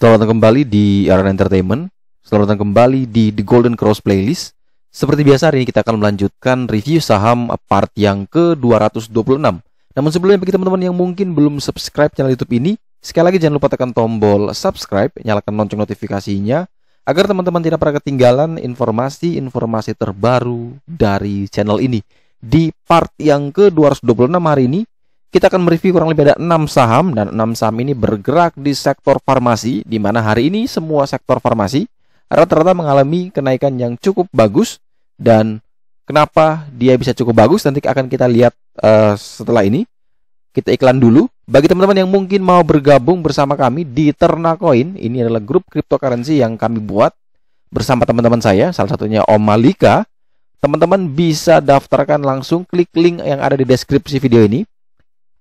Selamat datang kembali di Arena Entertainment. Selamat datang kembali di The Golden Cross Playlist. Seperti biasa, hari ini kita akan melanjutkan review saham part yang ke-226. Namun sebelumnya, bagi teman-teman yang mungkin belum subscribe channel YouTube ini, sekali lagi jangan lupa tekan tombol subscribe, nyalakan lonceng notifikasinya, agar teman-teman tidak pernah ketinggalan informasi-informasi terbaru dari channel ini. Di part yang ke-226 hari ini, kita akan mereview kurang lebih ada 6 saham, dan 6 saham ini bergerak di sektor farmasi, di mana hari ini semua sektor farmasi rata-rata mengalami kenaikan yang cukup bagus. Dan kenapa dia bisa cukup bagus nanti akan kita lihat setelah ini. Kita iklan dulu. Bagi teman-teman yang mungkin mau bergabung bersama kami di Ternacoin, ini adalah grup cryptocurrency yang kami buat bersama teman-teman saya, salah satunya Om Malika. Teman-teman bisa daftarkan langsung, klik link yang ada di deskripsi video ini.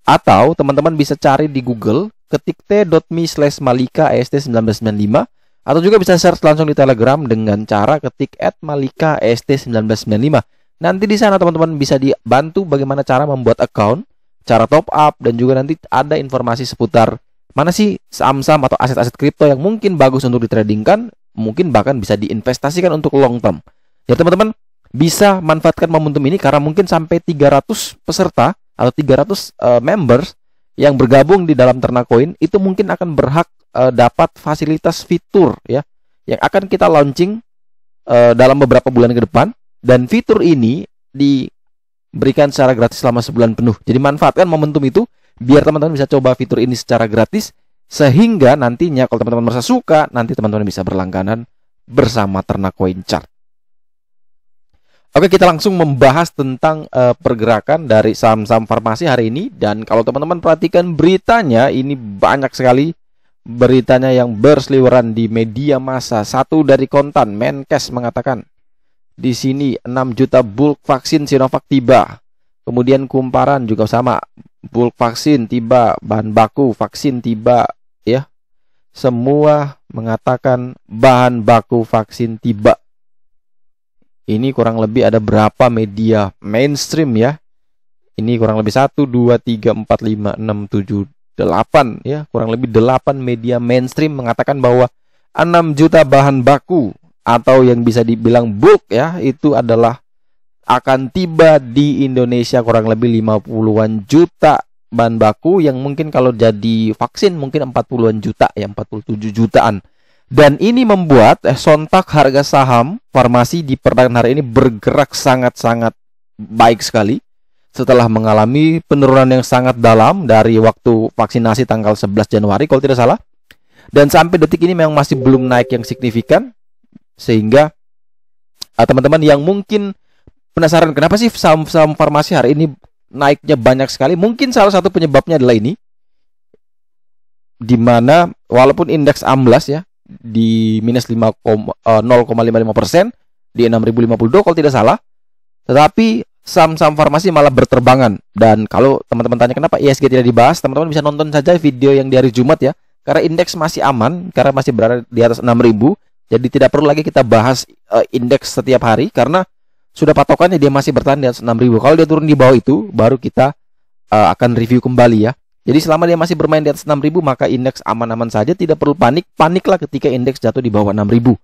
Atau teman-teman bisa cari di Google, ketik t.me/malika est1995, atau juga bisa search langsung di Telegram dengan cara ketik @malika est1995. Nanti di sana teman-teman bisa dibantu bagaimana cara membuat account, cara top up, dan juga nanti ada informasi seputar mana sih saham-saham atau aset-aset kripto yang mungkin bagus untuk ditradingkan, mungkin bahkan bisa diinvestasikan untuk long term. Ya teman-teman bisa manfaatkan momentum ini karena mungkin sampai 300 peserta atau 300 members yang bergabung di dalam Ternacoin itu mungkin akan berhak dapat fasilitas fitur ya yang akan kita launching dalam beberapa bulan ke depan, dan fitur ini diberikan secara gratis selama sebulan penuh. Jadi manfaatkan momentum itu biar teman-teman bisa coba fitur ini secara gratis, sehingga nantinya kalau teman-teman merasa suka, nanti teman-teman bisa berlangganan bersama Ternacoin Chart. Oke, kita langsung membahas tentang pergerakan dari saham-saham farmasi hari ini. Dan kalau teman-teman perhatikan beritanya, ini banyak sekali beritanya yang berseliweran di media massa. Satu dari Kontan, Menkes mengatakan di sini 6 juta bulk vaksin Sinovac tiba. Kemudian Kumparan juga sama, bulk vaksin tiba, bahan baku vaksin tiba ya. Semua mengatakan bahan baku vaksin tiba. Ini kurang lebih ada berapa media mainstream ya. Ini kurang lebih 1, 2, 3, 4, 5, 6, 7, 8 ya. Kurang lebih 8 media mainstream mengatakan bahwa 6 juta bahan baku atau yang bisa dibilang bulk ya, itu adalah akan tiba di Indonesia. Kurang lebih 50-an juta bahan baku yang mungkin kalau jadi vaksin mungkin 40-an juta ya, 47 jutaan. Dan ini membuat sontak harga saham farmasi di perdagangan hari ini bergerak sangat-sangat baik sekali setelah mengalami penurunan yang sangat dalam dari waktu vaksinasi tanggal 11 Januari kalau tidak salah. Dan sampai detik ini memang masih belum naik yang signifikan, sehingga teman-teman yang mungkin penasaran kenapa sih saham-saham farmasi hari ini naiknya banyak sekali, mungkin salah satu penyebabnya adalah ini, dimana walaupun indeks amblas ya di minus 0,55% di 6052 kalau tidak salah, tetapi saham-saham farmasi malah berterbangan. Dan kalau teman-teman tanya kenapa ISG tidak dibahas, teman-teman bisa nonton saja video yang di hari Jumat ya, karena indeks masih aman, karena masih berada di atas 6000. Jadi tidak perlu lagi kita bahas indeks setiap hari, karena sudah patokannya dia masih bertahan di atas 6000. Kalau dia turun di bawah itu, baru kita akan review kembali ya. Jadi selama dia masih bermain di atas 6000, maka indeks aman-aman saja, tidak perlu panik. Paniklah ketika indeks jatuh di bawah 6000.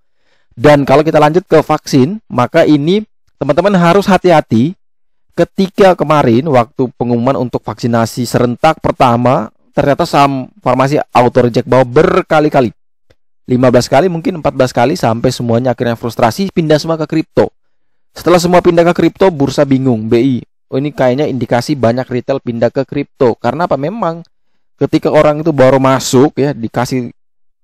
Dan kalau kita lanjut ke vaksin, maka ini teman-teman harus hati-hati. Ketika kemarin waktu pengumuman untuk vaksinasi serentak pertama, ternyata saham farmasi auto reject bawah berkali-kali. 15 kali, mungkin 14 kali, sampai semuanya akhirnya frustrasi, pindah semua ke kripto. Setelah semua pindah ke kripto, bursa bingung, BI. Oh, ini kayaknya indikasi banyak retail pindah ke kripto. Karena apa? Memang ketika orang itu baru masuk ya, dikasih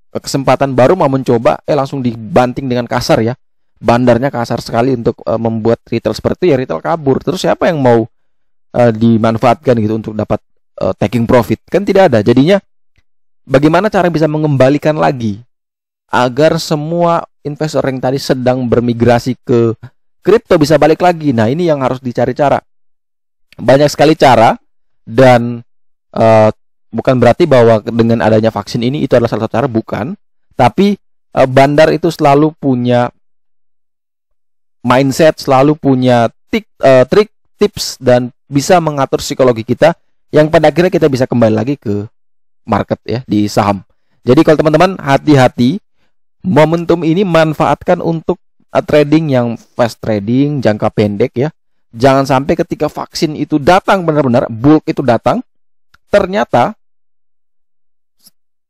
kesempatan baru mau mencoba, langsung dibanting dengan kasar ya. Bandarnya kasar sekali untuk membuat retail seperti itu ya, retail kabur. Terus siapa yang mau dimanfaatkan gitu untuk dapat taking profit? Kan tidak ada. Jadinya bagaimana cara bisa mengembalikan lagi agar semua investor yang tadi sedang bermigrasi ke kripto bisa balik lagi? Nah, ini yang harus dicari cara. Banyak sekali cara, dan bukan berarti bahwa dengan adanya vaksin ini itu adalah salah satu cara, bukan. Tapi bandar itu selalu punya mindset, selalu punya trik, tips, dan bisa mengatur psikologi kita yang pada akhirnya kita bisa kembali lagi ke market ya, di saham. Jadi kalau teman-teman hati-hati, momentum ini manfaatkan untuk trading yang fast trading, jangka pendek ya. Jangan sampai ketika vaksin itu datang benar-benar, bulk itu datang, ternyata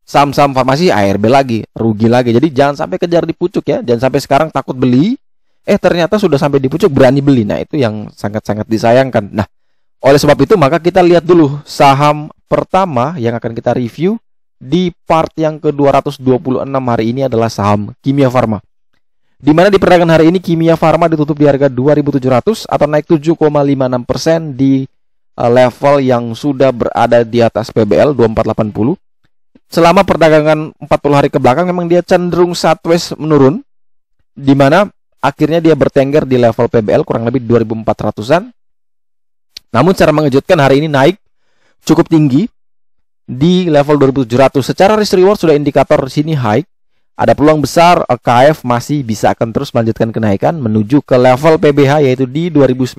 saham-saham farmasi ARB lagi, rugi lagi. Jadi jangan sampai kejar di pucuk ya. Jangan sampai sekarang takut beli, ternyata sudah sampai di pucuk berani beli. Nah, itu yang sangat-sangat disayangkan. Nah, oleh sebab itu maka kita lihat dulu saham pertama yang akan kita review di part yang ke-226 hari ini adalah saham Kimia Farma. Di mana di perdagangan hari ini Kimia Farma ditutup di harga 2.700 atau naik 7,56% di level yang sudah berada di atas PBL 2480. Selama perdagangan 40 hari ke belakang memang dia cenderung sideways menurun, di mana akhirnya dia bertengger di level PBL kurang lebih 2.400-an. Namun secara mengejutkan hari ini naik cukup tinggi di level 2.700. Secara risk reward sudah indikator di sini high. Ada peluang besar KF masih bisa akan terus melanjutkan kenaikan menuju ke level PBH yaitu di 2.910.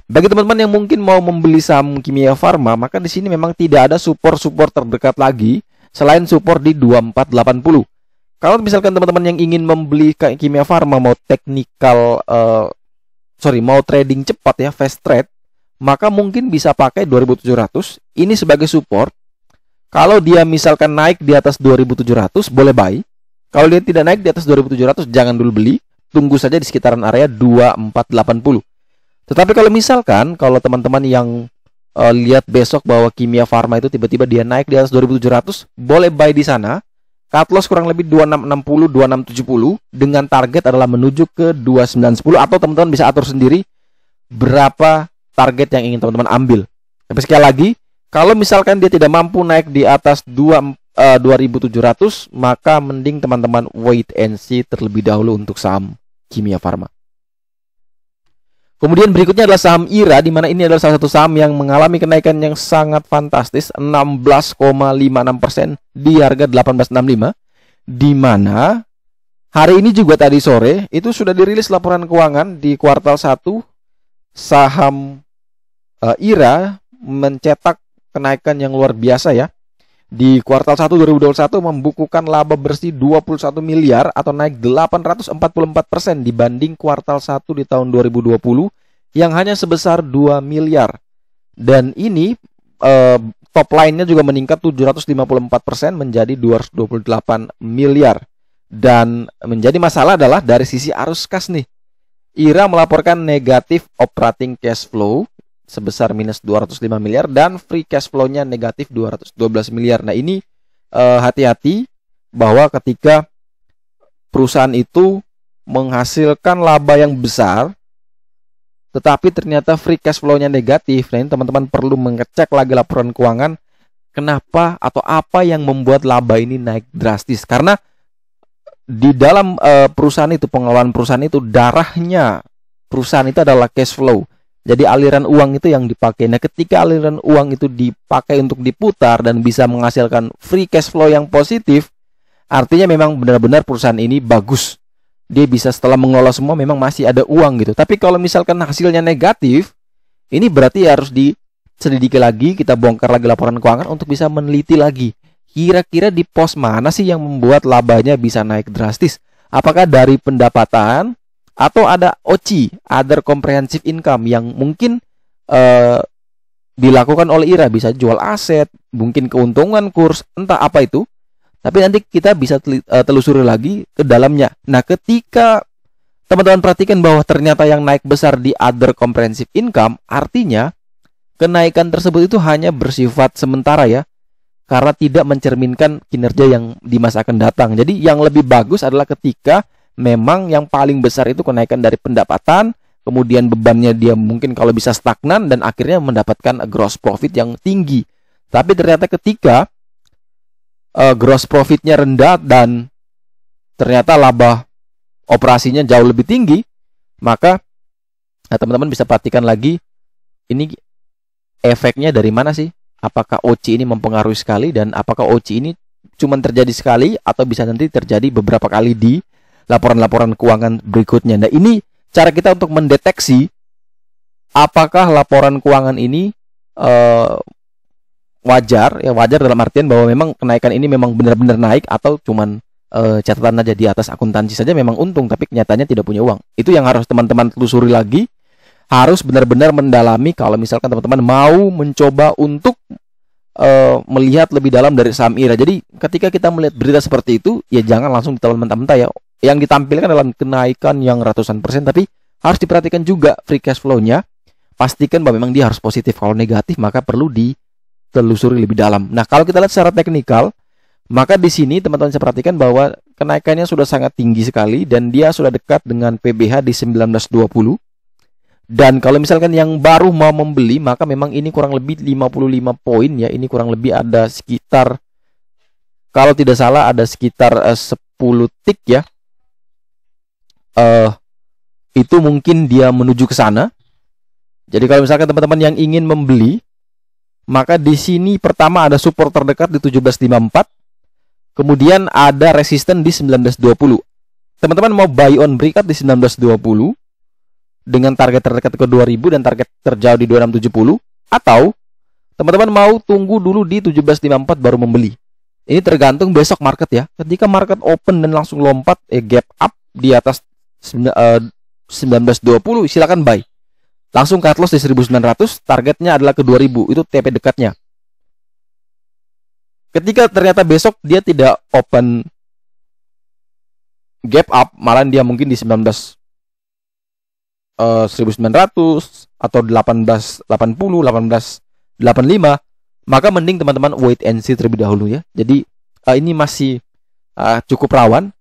Bagi teman-teman yang mungkin mau membeli saham Kimia Farma, maka di sini memang tidak ada support terdekat lagi selain support di 2480. Kalau misalkan teman-teman yang ingin membeli Kimia Farma mau mau trading cepat ya, fast trade, maka mungkin bisa pakai 2.700 ini sebagai support. Kalau dia misalkan naik di atas 2.700 boleh buy. Kalau dia tidak naik di atas 2.700 jangan dulu beli, tunggu saja di sekitaran area 2480. Tetapi kalau misalkan kalau teman-teman yang lihat besok bahwa Kimia Farma itu tiba-tiba dia naik di atas 2.700, boleh buy di sana. Cut loss kurang lebih 2660, 2670 dengan target adalah menuju ke 2910 atau teman-teman bisa atur sendiri berapa target yang ingin teman-teman ambil. Tapi sekali lagi, kalau misalkan dia tidak mampu naik di atas 2.700, maka mending teman-teman wait and see terlebih dahulu untuk saham Kimia Farma. Kemudian berikutnya adalah saham IRA, di mana ini adalah salah satu saham yang mengalami kenaikan yang sangat fantastis, 16,56% di harga 1865, di mana hari ini juga tadi sore itu sudah dirilis laporan keuangan di kuartal 1. Saham IRA mencetak kenaikan yang luar biasa ya. Di kuartal 1 2021 membukukan laba bersih 21 miliar atau naik 844% dibanding kuartal 1 di tahun 2020 yang hanya sebesar 2 miliar. Dan ini top line-nya juga meningkat 754% menjadi 228 miliar. Dan menjadi masalah adalah dari sisi arus kas nih. IRA melaporkan negatif operating cash flow sebesar minus 205 miliar dan free cash flow-nya negatif 212 miliar. Nah, ini hati-hati bahwa ketika perusahaan itu menghasilkan laba yang besar tetapi ternyata free cash flow-nya negatif. Nah, ini teman-teman perlu mengecek lagi laporan keuangan kenapa atau apa yang membuat laba ini naik drastis. Karena di dalam perusahaan itu, pengelolaan perusahaan itu, darahnya perusahaan itu adalah cash flow. Jadi aliran uang itu yang dipakai. Nah, ketika aliran uang itu dipakai untuk diputar dan bisa menghasilkan free cash flow yang positif, artinya memang benar-benar perusahaan ini bagus. Dia bisa setelah mengelola semua memang masih ada uang gitu. Tapi kalau misalkan hasilnya negatif, ini berarti harus diselidiki lagi, kita bongkar lagi laporan keuangan untuk bisa meneliti lagi. Kira-kira di pos mana sih yang membuat labanya bisa naik drastis? Apakah dari pendapatan atau ada OCI, other comprehensive income, yang mungkin dilakukan oleh IRA, bisa jual aset, mungkin keuntungan kurs, entah apa itu. Tapi nanti kita bisa telusuri lagi ke dalamnya. Nah, ketika teman-teman perhatikan bahwa ternyata yang naik besar di other comprehensive income, artinya kenaikan tersebut itu hanya bersifat sementara ya, karena tidak mencerminkan kinerja yang di masa akan datang. Jadi yang lebih bagus adalah ketika memang yang paling besar itu kenaikan dari pendapatan, kemudian bebannya dia mungkin kalau bisa stagnan dan akhirnya mendapatkan gross profit yang tinggi. Tapi ternyata ketika gross profitnya rendah dan ternyata laba operasinya jauh lebih tinggi, maka teman-teman bisa perhatikan lagi ini efeknya dari mana sih? Apakah OCI ini mempengaruhi sekali, dan apakah OCI ini cuma terjadi sekali atau bisa nanti terjadi beberapa kali di laporan-laporan keuangan berikutnya. Nah, ini cara kita untuk mendeteksi apakah laporan keuangan ini wajar ya, wajar dalam artian bahwa memang kenaikan ini memang benar-benar naik atau cuman catatan aja di atas akuntansi saja memang untung tapi kenyataannya tidak punya uang. Itu yang harus teman-teman telusuri lagi, harus benar-benar mendalami kalau misalkan teman-teman mau mencoba untuk melihat lebih dalam dari saham IRA. Jadi ketika kita melihat berita seperti itu ya jangan langsung ditelan mentah-mentah ya. Yang ditampilkan dalam kenaikan yang ratusan persen, tapi harus diperhatikan juga free cash flow-nya. Pastikan bahwa memang dia harus positif. Kalau negatif maka perlu ditelusuri lebih dalam. Nah, kalau kita lihat secara teknikal, maka di sini teman-teman bisa perhatikan bahwa kenaikannya sudah sangat tinggi sekali dan dia sudah dekat dengan PBH di 1920. Dan kalau misalkan yang baru mau membeli, maka memang ini kurang lebih 55 poin ya. Ini kurang lebih ada sekitar, kalau tidak salah ada sekitar 10 tick ya. Itu mungkin dia menuju ke sana. Jadi kalau misalkan teman-teman yang ingin membeli, maka di sini pertama ada support terdekat di 1754. Kemudian ada resisten di 1920. Teman-teman mau buy on breakout di 1920 dengan target terdekat ke 2000 dan target terjauh di 2670, atau teman-teman mau tunggu dulu di 1754 baru membeli. Ini tergantung besok market ya. Ketika market open dan langsung lompat gap up di atas 1920, silakan buy. Langsung cut loss di 1900, targetnya adalah ke 2000, itu TP dekatnya. Ketika ternyata besok dia tidak open gap up, malah dia mungkin di 1900 atau 1880, 1885, maka mending teman-teman wait and see terlebih dahulu ya. Jadi ini masih cukup rawan.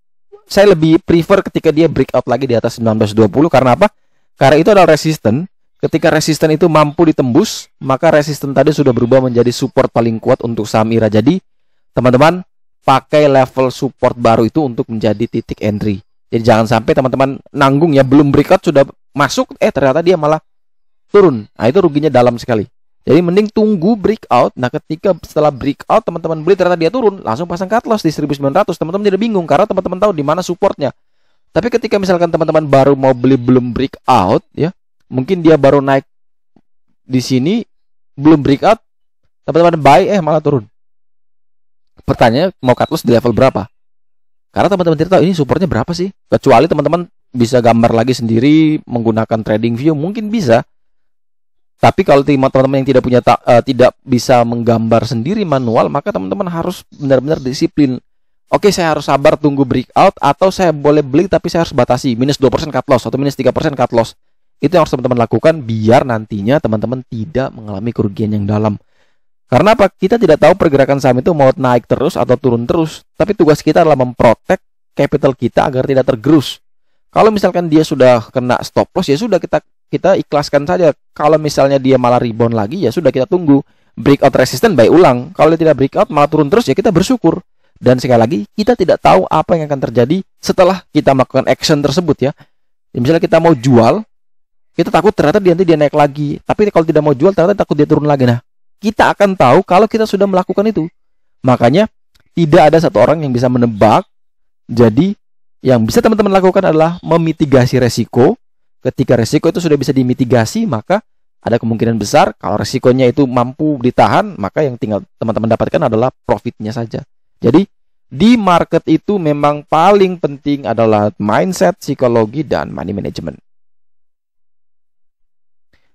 Saya lebih prefer ketika dia breakout lagi di atas 1920. Karena apa? Karena itu adalah resisten. Ketika resisten itu mampu ditembus, maka resisten tadi sudah berubah menjadi support paling kuat untuk saham IRA. Jadi teman-teman pakai level support baru itu untuk menjadi titik entry. Jadi jangan sampai teman-teman nanggung ya, belum breakout sudah masuk, ternyata dia malah turun. Nah itu ruginya dalam sekali. Jadi mending tunggu breakout. Nah ketika setelah breakout teman-teman beli ternyata dia turun, langsung pasang cut loss di 1900. Teman-teman tidak bingung karena teman-teman tahu di mana supportnya. Tapi ketika misalkan teman-teman baru mau beli belum breakout ya, mungkin dia baru naik di sini belum breakout, teman-teman buy malah turun. Pertanyaannya mau cut loss di level berapa? Karena teman-teman tidak tahu ini supportnya berapa sih. Kecuali teman-teman bisa gambar lagi sendiri menggunakan trading view, mungkin bisa. Tapi kalau teman-teman yang tidak punya tidak bisa menggambar sendiri manual, maka teman-teman harus benar-benar disiplin. Oke, saya harus sabar tunggu breakout, atau saya boleh beli tapi saya harus batasi minus 2% cut loss atau minus 3% cut loss. Itu yang harus teman-teman lakukan biar nantinya teman-teman tidak mengalami kerugian yang dalam. Karena apa? Kita tidak tahu pergerakan saham itu mau naik terus atau turun terus. Tapi tugas kita adalah memprotek capital kita agar tidak tergerus. Kalau misalkan dia sudah kena stop loss, ya sudah kita ikhlaskan saja. Kalau misalnya dia malah rebound lagi, ya sudah kita tunggu breakout resisten buy ulang. Kalau dia tidak breakout malah turun terus, ya kita bersyukur. Dan sekali lagi, kita tidak tahu apa yang akan terjadi setelah kita melakukan action tersebut ya. Misalnya kita mau jual, kita takut ternyata nanti dia naik lagi. Tapi kalau tidak mau jual, ternyata takut dia turun lagi. Nah, kita akan tahu kalau kita sudah melakukan itu. Makanya tidak ada satu orang yang bisa menebak. Jadi yang bisa teman-teman lakukan adalah memitigasi resiko. Ketika resiko itu sudah bisa dimitigasi, maka ada kemungkinan besar kalau resikonya itu mampu ditahan, maka yang tinggal teman-teman dapatkan adalah profitnya saja. Jadi di market itu memang paling penting adalah mindset, psikologi, dan money management.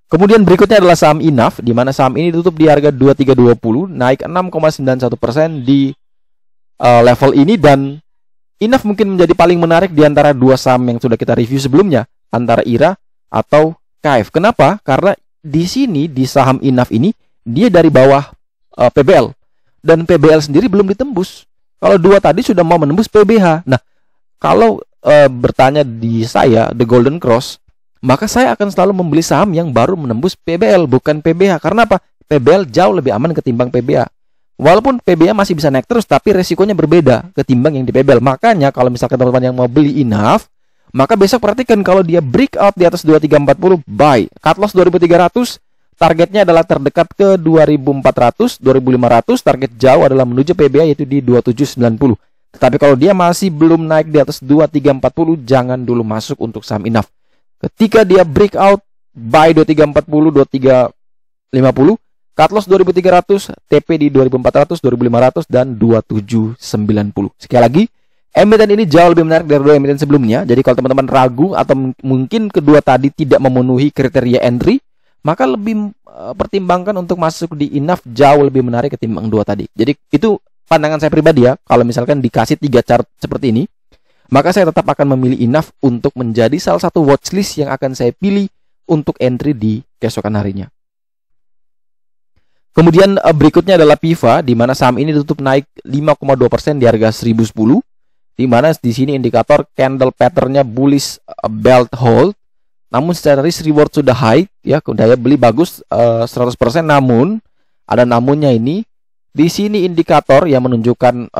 Kemudian berikutnya adalah saham INAF, di mana saham ini tutup di harga 2320, naik 6,91% di level ini. Dan INAF mungkin menjadi paling menarik di antara dua saham yang sudah kita review sebelumnya, antara IRA atau KF. Kenapa? Karena di sini di saham INAF ini dia dari bawah PBL, dan PBL sendiri belum ditembus. Kalau dua tadi sudah mau menembus PBH. Nah, kalau bertanya di saya The Golden Cross, maka saya akan selalu membeli saham yang baru menembus PBL, bukan PBH. Karena apa? PBL jauh lebih aman ketimbang PBH. Walaupun PBH masih bisa naik terus, tapi resikonya berbeda ketimbang yang di PBL. Makanya kalau misalkan teman-teman yang mau beli INAF, maka besok perhatikan kalau dia breakout di atas 2340, buy. Cut loss 2300, targetnya adalah terdekat ke 2400, 2500, target jauh adalah menuju PBH yaitu di 2790. Tetapi kalau dia masih belum naik di atas 2340, jangan dulu masuk untuk saham INAF. Ketika dia breakout, buy 2340, 2350, Cut loss 2300, TP di 2400, 2500 dan 2790. Sekali lagi, emiten ini jauh lebih menarik dari dua emiten sebelumnya. Jadi kalau teman-teman ragu atau mungkin kedua tadi tidak memenuhi kriteria entry, maka lebih pertimbangkan untuk masuk di enough jauh lebih menarik ketimbang dua tadi. Jadi itu pandangan saya pribadi ya. Kalau misalkan dikasih 3 chart seperti ini, maka saya tetap akan memilih enough untuk menjadi salah satu watchlist yang akan saya pilih untuk entry di keesokan harinya. Kemudian berikutnya adalah PIVA, di mana saham ini tutup naik 5,2% di harga 1010, di mana di sini indikator candle patternnya bullish belt hold. Namun secara risk reward sudah high ya, daya beli bagus 100%, namun ada namunnya ini. Di sini indikator yang menunjukkan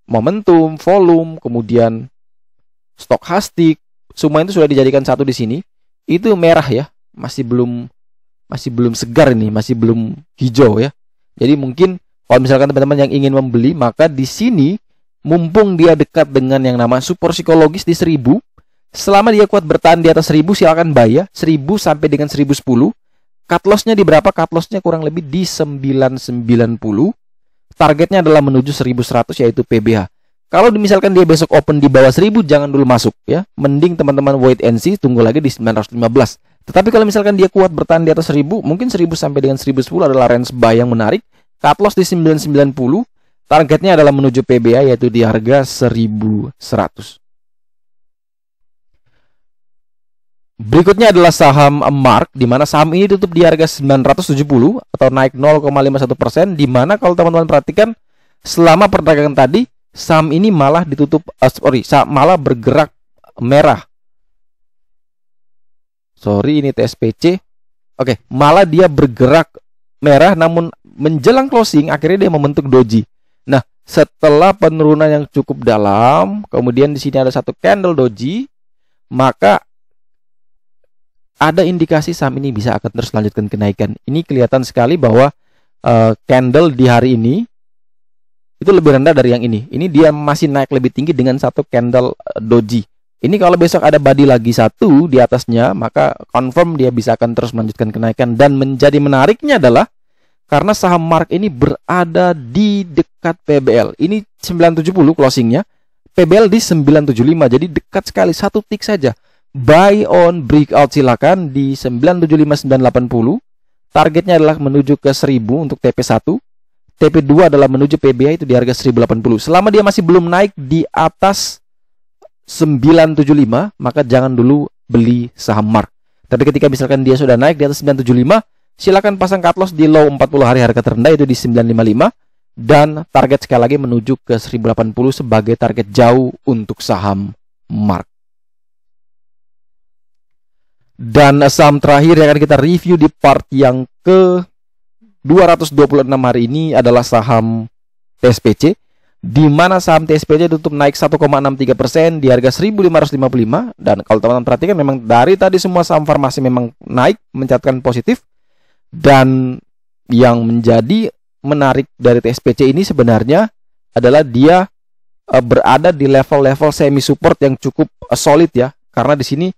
momentum, volume, kemudian stokastik, semua itu sudah dijadikan satu di sini. Itu merah ya, masih belum segar ini, masih belum hijau ya. Jadi mungkin kalau misalkan teman-teman yang ingin membeli, maka di sini mumpung dia dekat dengan yang nama support psikologis di 1000, selama dia kuat bertahan di atas 1000 silakan buy ya, 1000 sampai dengan 1010. Cut loss-nya di berapa? Cut loss-nya kurang lebih di 990. Targetnya adalah menuju 1100 yaitu PBH. Kalau misalkan dia besok open di bawah 1000, jangan dulu masuk ya. Mending teman-teman wait and see, tunggu lagi di 915. Tetapi kalau misalkan dia kuat bertahan di atas 1000, mungkin 1000 sampai dengan 1010 adalah range buy yang menarik. Cut loss di 990. Targetnya adalah menuju PBA yaitu di harga 1100. Berikutnya adalah saham Mark, di mana saham ini tutup di harga 970 atau naik 0,51%, di mana kalau teman-teman perhatikan selama perdagangan tadi saham ini malah ditutup malah bergerak merah. Sorry, ini TSPC. Oke, malah dia bergerak merah, namun menjelang closing akhirnya dia membentuk doji. Nah, setelah penurunan yang cukup dalam, kemudian di sini ada satu candle doji, maka ada indikasi saham ini bisa akan terus melanjutkan kenaikan. Ini kelihatan sekali bahwa candle di hari ini itu lebih rendah dari yang ini. Ini dia masih naik lebih tinggi dengan satu candle doji. Ini kalau besok ada body lagi satu di atasnya, maka confirm dia bisa akan terus melanjutkan kenaikan. Dan menjadi menariknya adalah karena saham Mark ini berada di dekat PBL. Ini 970 closingnya, PBL di 975, jadi dekat sekali, satu tick saja. Buy on breakout silakan di 975-980. Targetnya adalah menuju ke 1000 untuk TP1. TP2 adalah menuju PBA itu di harga 1080. Selama dia masih belum naik di atas 975, maka jangan dulu beli saham Mark. Tapi ketika misalkan dia sudah naik di atas 975, silakan pasang cut loss di low 40 hari harga terendah itu di 955, dan target sekali lagi menuju ke 1080 sebagai target jauh untuk saham Mark. Dan saham terakhir yang akan kita review di part yang ke 226 hari ini adalah saham TSPC, di mana saham TSPC tutup naik 1,63% di harga 1555. Dan kalau teman-teman perhatikan, memang dari tadi semua saham farmasi memang naik, mencatatkan positif. Dan yang menjadi menarik dari TSPC ini sebenarnya adalah dia berada di level-level semi support yang cukup solid ya. Karena di sini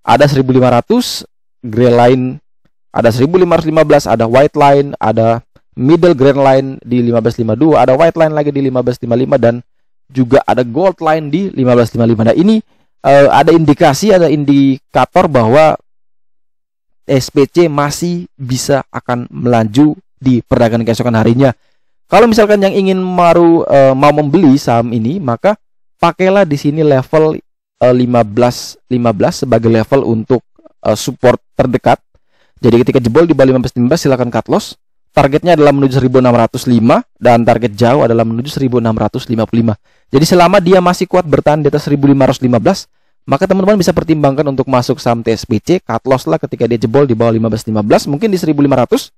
ada 1500 gray line, ada 1515, ada white line, ada middle green line di 1552, ada white line lagi di 1555, dan juga ada gold line di 1555. Nah, ini ada indikasi, ada indikator bahwa SPC masih bisa akan melaju di perdagangan keesokan harinya. Kalau misalkan yang ingin mau membeli saham ini, maka pakailah di sini level 15 sebagai level untuk support terdekat. Jadi ketika jebol di bawah 1515 silakan cut loss. Targetnya adalah menuju 1605 dan target jauh adalah menuju 1655. Jadi selama dia masih kuat bertahan di atas 1515, maka teman-teman bisa pertimbangkan untuk masuk saham TSPC, cut loss lah ketika dia jebol di bawah 1515, mungkin di 1500.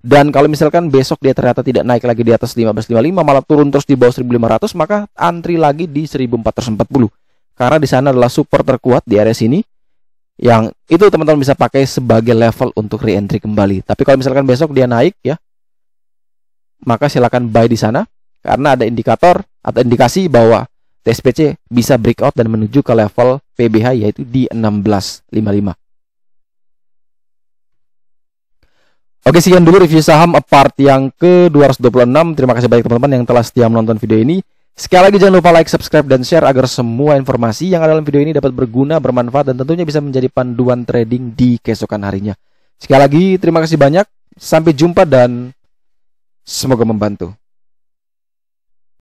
Dan kalau misalkan besok dia ternyata tidak naik lagi di atas 1555, malah turun terus di bawah 1500, maka antri lagi di 1440. Karena di sana adalah support terkuat di area sini, yang itu teman-teman bisa pakai sebagai level untuk re-entry kembali. Tapi kalau misalkan besok dia naik ya, maka silakan buy di sana, karena ada indikator atau indikasi bahwa TSPC bisa breakout dan menuju ke level PBH yaitu di 1655. Oke, sekian dulu review saham Apart yang ke-226. Terima kasih banyak teman-teman yang telah setia menonton video ini. Sekali lagi jangan lupa like, subscribe, dan share agar semua informasi yang ada dalam video ini dapat berguna, bermanfaat, dan tentunya bisa menjadi panduan trading di keesokan harinya. Sekali lagi terima kasih banyak. Sampai jumpa dan semoga membantu.